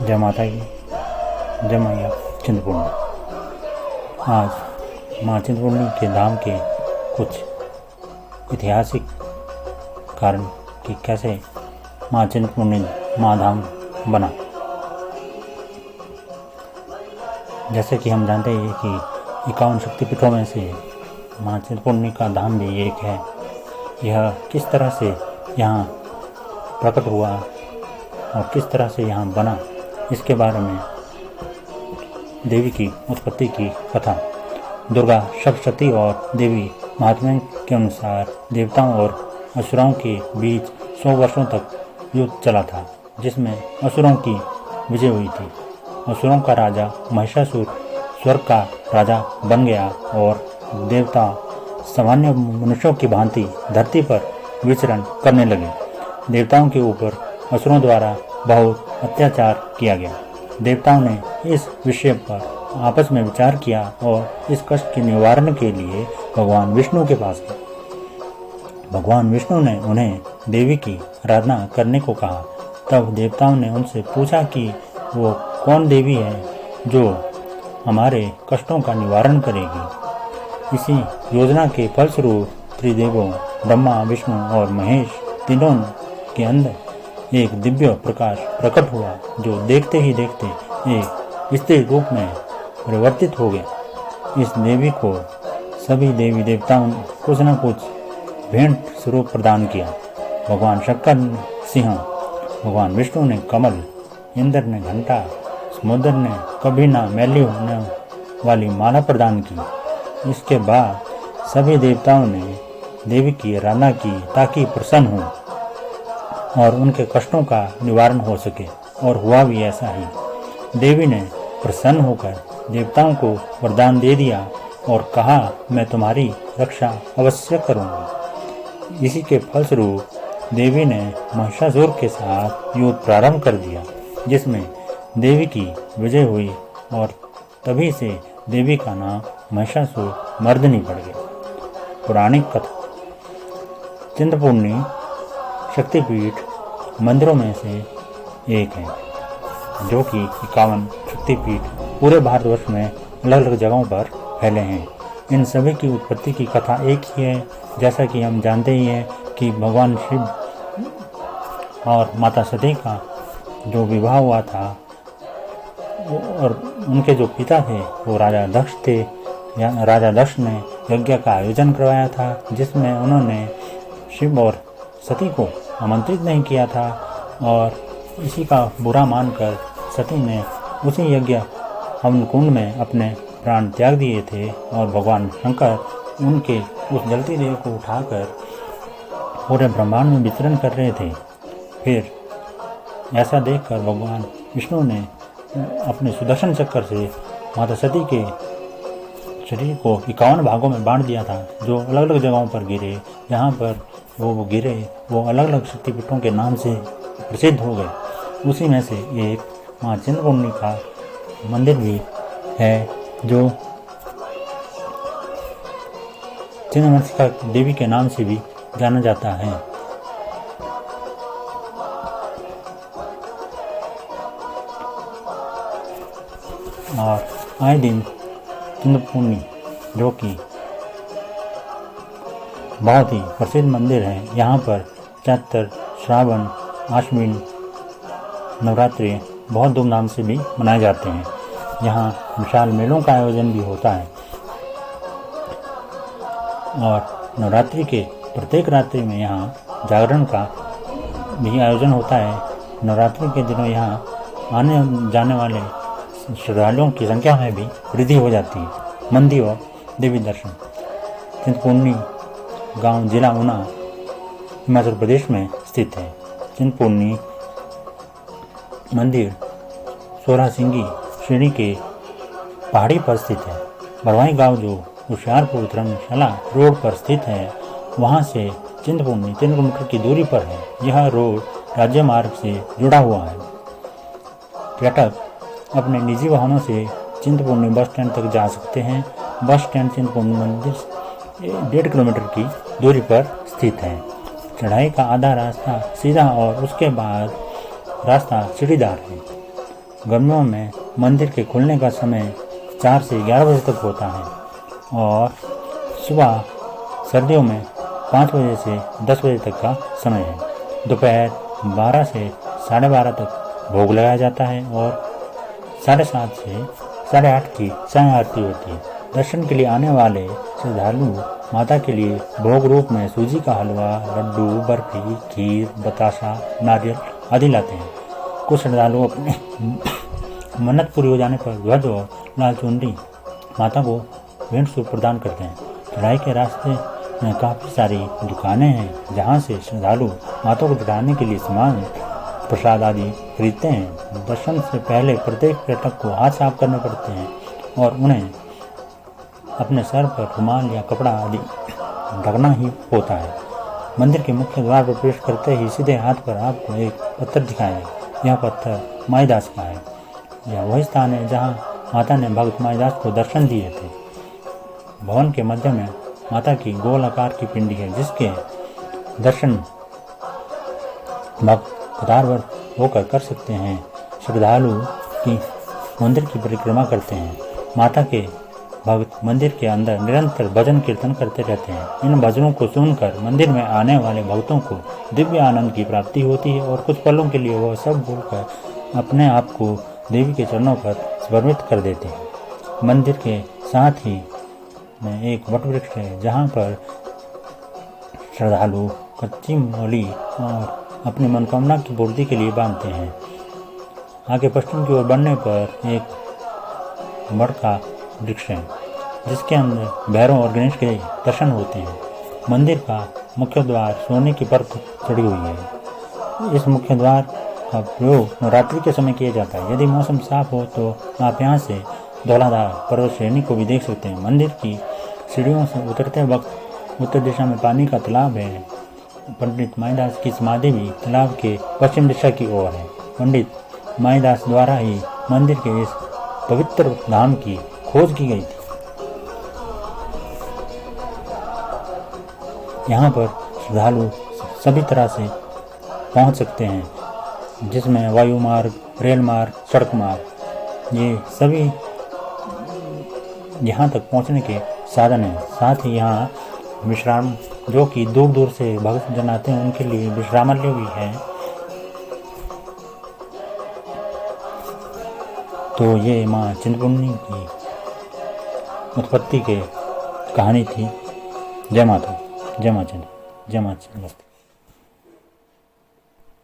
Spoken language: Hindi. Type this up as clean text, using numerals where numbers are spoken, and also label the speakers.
Speaker 1: जय माता की, जय मैया चिंतपूर्णी। आज माँ चिंतपूर्णी के धाम के कुछ ऐतिहासिक कारण कि कैसे माँ चिंतपूर्णी माँ धाम बना। जैसे कि हम जानते हैं कि 51 शक्तिपीठों में से माँ चिंतपूर्णी का धाम भी एक है। यह किस तरह से यहाँ प्रकट हुआ और किस तरह से यहाँ बना, इसके बारे में देवी की उत्पत्ति की कथा। दुर्गा सप्तशती और देवी महात्म्य के अनुसार देवताओं और असुरों के बीच 100 वर्षों तक युद्ध चला था, जिसमें असुरों की विजय हुई थी। असुरों का राजा महिषासुर स्वर्ग का राजा बन गया और देवता सामान्य मनुष्यों की भांति धरती पर विचरण करने लगे। देवताओं के ऊपर असुरों द्वारा बहुत अत्याचार किया गया। देवताओं ने इस विषय पर आपस में विचार किया और इस कष्ट के निवारण के लिए भगवान विष्णु के पास गए। भगवान विष्णु ने उन्हें देवी की आराधना करने को कहा। तब देवताओं ने उनसे पूछा कि वो कौन देवी है जो हमारे कष्टों का निवारण करेगी। इसी योजना के फलस्वरूप त्रिदेवों ब्रह्मा, विष्णु और महेश तीनों के अंदर एक दिव्य प्रकाश प्रकट हुआ, जो देखते ही देखते एक स्त्री रूप में परिवर्तित हो गया। इस देवी को सभी देवी देवताओं ने कुछ न कुछ भेंट स्वरूप प्रदान किया। भगवान शंकर ने सिंह, भगवान विष्णु ने कमल, इंद्र ने घंटा, समुद्र ने कभी ना मैली होने वाली माला प्रदान की। इसके बाद सभी देवताओं ने देवी की आराधना की ताकि प्रसन्न हो और उनके कष्टों का निवारण हो सके, और हुआ भी ऐसा ही। देवी ने प्रसन्न होकर देवताओं को वरदान दे दिया और कहा, मैं तुम्हारी रक्षा अवश्य करूंगी। इसी के फलस्वरूप देवी ने महिषासुर के साथ युद्ध प्रारंभ कर दिया, जिसमें देवी की विजय हुई और तभी से देवी का नाम महिषासुर मर्दिनी पड़ गया। पौराणिक कथा। चिंतपूर्णी शक्तिपीठ मंदिरों में से एक है, जो कि 51 शक्तिपीठ पूरे भारतवर्ष में अलग अलग जगहों पर फैले हैं। इन सभी की उत्पत्ति की कथा एक ही है। जैसा कि हम जानते ही हैं कि भगवान शिव और माता सती का जो विवाह हुआ था और उनके जो पिता थे वो राजा दक्ष थे। राजा दक्ष ने यज्ञ का आयोजन करवाया था, जिसमें उन्होंने शिव और सती को आमंत्रित नहीं किया था, और इसी का बुरा मानकर सती ने उसी यज्ञ हवन कुंड में अपने प्राण त्याग दिए थे, और भगवान शंकर उनके उस जलती देह को उठाकर पूरे ब्रह्मांड में विचरण कर रहे थे। फिर ऐसा देखकर भगवान विष्णु ने अपने सुदर्शन चक्र से माता सती के शरीर को 51 भागों में बांट दिया था, जो अलग अलग जगहों पर गिरे। जहाँ पर वो गिरे वो अलग अलग शक्तिपीठों के नाम से प्रसिद्ध हो गए। उसी में से एक माँ चिंतपूर्णी का मंदिर भी है, जो छिन्नमस्तिका देवी के नाम से भी जाना जाता है। और आए दिन चिंतपूर्णी, जो कि बहुत ही प्रसिद्ध मंदिर है, यहाँ पर चैत्र, श्रावण, आश्विन नवरात्रि बहुत धूमधाम से भी मनाए जाते हैं। यहाँ विशाल मेलों का आयोजन भी होता है, और नवरात्रि के प्रत्येक रात्रि में यहाँ जागरण का भी आयोजन होता है। नवरात्रि के दिनों यहाँ आने जाने वाले श्रद्धालुओं की संख्या में भी वृद्धि हो जाती है। मंदिर और देवी दर्शन। चिंतपूर्णी गांव जिला ऊना हिमाचल प्रदेश में स्थित है। चिंतपूर्णी मंदिर सोरासिंगी श्रेणी के पहाड़ी पर स्थित है। बरवाई गांव जो होशियारपुर धर्मशाला रोड पर स्थित है, वहां से चिंतपूर्णी 3 किलोमीटर की दूरी पर है। यह रोड राज्य मार्ग से जुड़ा हुआ है। पर्यटक अपने निजी वाहनों से चिंतपूर्णी बस स्टैंड तक जा सकते हैं। बस स्टैंड चिंतपूर्णी मंदिर 1.5 किलोमीटर की दूरी पर स्थित है। चढ़ाई का आधा रास्ता सीधा और उसके बाद रास्ता सीढ़ीदार है। गर्मियों में मंदिर के खुलने का समय 4 से 11 बजे तक होता है और सुबह सर्दियों में 5 बजे से 10 बजे तक का समय है। दोपहर 12 से 12:30 तक भोग लगाया जाता है और 7:30 से 8:30 की साय आरती होती है। दर्शन के लिए आने वाले श्रद्धालु माता के लिए भोग रूप में सूजी का हलवा, लड्डू, बर्फी, खीर, बताशा, नारियल आदि लाते हैं। कुछ श्रद्धालु अपने मन्नत पूरी हो जाने पर ध्वज और लाल चुनरी माता को भेंट स्वरूप प्रदान करते हैं। चढ़ाई के रास्ते में काफ़ी सारी दुकानें हैं जहां से श्रद्धालु माता को चढ़ाने के लिए सामान, प्रसाद आदि खरीदते हैं। दर्शन से पहले प्रत्येक पर्यटक को हाथ साफ करने पड़ते हैं और उन्हें अपने सर पर रुमाल या कपड़ा आदि ढकना ही होता है। मंदिर के मुख्य द्वार पर प्रवेश करते ही सीधे हाथ पर आपको एक पत्थर दिखाएगा। यह पत्थर माईदास का है। यह वही स्थान है जहां माता ने भक्त माईदास को दर्शन दिए थे। भवन के मध्य में माता की गोल आकार की पिंडी है जिसके दर्शन भक्त कतारबद्ध होकर कर सकते हैं। श्रद्धालु की मंदिर की परिक्रमा करते हैं। माता के भक्त मंदिर के अंदर निरंतर भजन कीर्तन करते रहते हैं। इन भजनों को सुनकर मंदिर में आने वाले भक्तों को दिव्य आनंद की प्राप्ति होती है और कुछ पलों के लिए वह सब भूलकर अपने आप को देवी के चरणों पर समर्पित कर देते हैं। मंदिर के साथ ही में एक वट वृक्ष है जहाँ पर श्रद्धालु कच्ची मूली और अपनी मनोकामना की पूर्ति के लिए बांधते हैं। आगे पश्चिम की ओर बढ़ने पर एक वट का वृक्ष है जिसके अंदर भैरव और गणेश के दर्शन होते हैं। मंदिर का मुख्य द्वार सोने की परत चढ़ी हुई है। इस मुख्य द्वार का प्रयोग नवरात्रि के समय किया जाता है। यदि मौसम साफ हो तो आप यहाँ से धौलाधार पर्वत श्रेणी को भी देख सकते हैं। मंदिर की सीढ़ियों से उतरते वक्त उत्तर दिशा में पानी का तालाब है। पंडित माईदास की समाधि भी तालाब के पश्चिम दिशा की ओर है। पंडित माईदास द्वारा ही मंदिर के इस पवित्र धाम की खोज की गई थी। यहाँ पर श्रद्धालु सभी तरह से पहुँच सकते हैं जिसमें वायु मार्ग, रेल मार्ग, सड़क मार्ग ये सभी यहाँ तक पहुँचने के साधन हैं। साथ ही यहाँ विश्राम जो कि दूर दूर से भक्त जन आते हैं उनके लिए विश्रामालय भी है। तो ये माँ चिंतपूर्णी की उत्पत्ति के कहानी थी। जय माता, जय माँ चंद, जय माँ चंद।